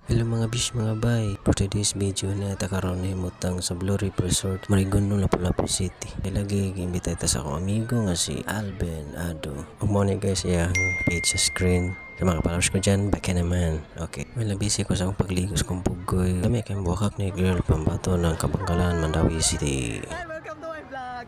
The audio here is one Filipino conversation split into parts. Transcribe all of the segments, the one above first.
Hello mga bish mga bay. For today's video na karon himutang sa Blue Reef Resort, Marigon no Lapu-Lapu City. Lagi giimbita ta sa akong amigo nga si Alben Ado. Ug mo ni guys iyang page sa screen. Sa mga followers ko dyan, baka naman. Okay. Well, busy ko sa akong pagligos kong pugoy. Kami kayong buhakak ni girl pambato ng Kabangkalan, Mandawi City.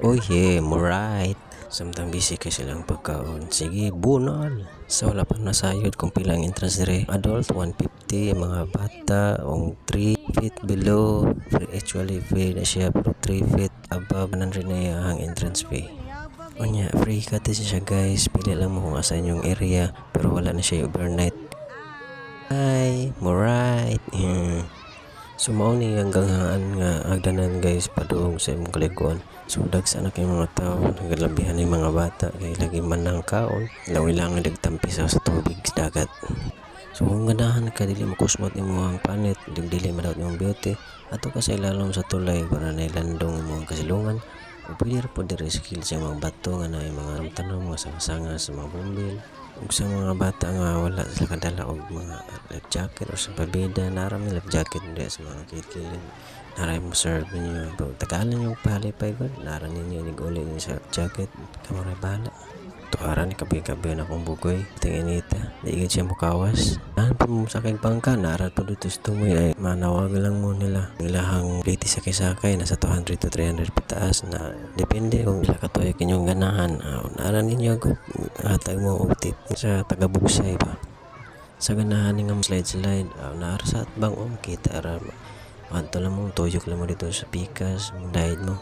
Oh yeah, alright. Samtang busy kay silang pagkaon. Sige, bunal. So wala pa nasayod kung pilang entrance dire. Adult 150, mga bata 3 feet below. Actually free na siya pero 3 feet above 100 na ang entrance fee. Onya, free cottage siya guys. Pili lang mo kung asan yung area pero wala na siya overnight. Hi, alright. So mao ni ang ganghaan nga agdanan guys paduong sa imong kaliguan. So dagsa na kay mga tao, nagalabihan ni mga bata kay lagi man ang kaon, ilang nagtampi sa tubig sa dagat. So kung ganahan ka dili makusmot imong panit, dili madawat imong beauty, ato ka sa ilalom sa tulay para nailandong imong kasilungan. O pwede ra po dire skill sa mga bato nga na mga tanong mga sanga sa mga bumbil. Ug sa mga bata nga wala sila kadala og mga life jacket o sa pabida, naram life jacket hindi sa mga kilid. Naray mo serve ninyo. Tagalan yung palipay ko, naran ninyo nag-uli ninyo sa jacket. Kamaray bahala. Tuharan ni kabi-kabi na akong bugoy. Tinginita. Diigid siya mukawas. Nahan pa mo sa kayong bangka. Naran pa dito sa tumoy. Ay manawag lang mo nila. Ilahang plate sakay-sakay. Nasa 200 to 300 pataas na. Depende kung ila katoyak inyong ganahan. Naran ninyo ako. Hatag mo og tip sa taga-bugsay pa. Sa ganahan nga slide-slide. Naara sa atbang kita ara. Anto lang mo, tuyok lang mo dito sa pikas, diet mo.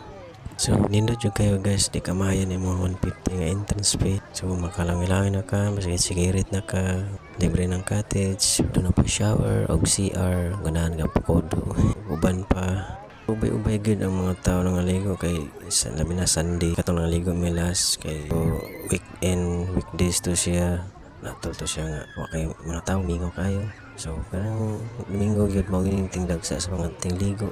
So, nindot yung kayo guys, di kamayan yung mga 150 nga entrance fee. So, makalangilangan na ka, masigit-sigirit na ka, libre ng cottage, doon na pa shower, og CR, ganahan nga pakodo, uban pa. Ubay-ubay good ang mga tao nang naligo kay sa labi na Sunday, katong naligo milas, kay weekend, weekdays to siya. Natol to siya nga wakay mga tao mingo kayo, so parang domingo gyud mao yung tingdag sa mga tingligo.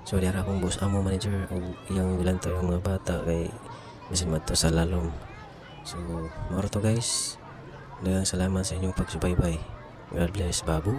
So diara akong boss amo manager ug iyang bilanto yung mga bata kay bisan madto sa lalom. So mao to guys. Daghang salamat sa inyong pagsubaybay. God bless babu.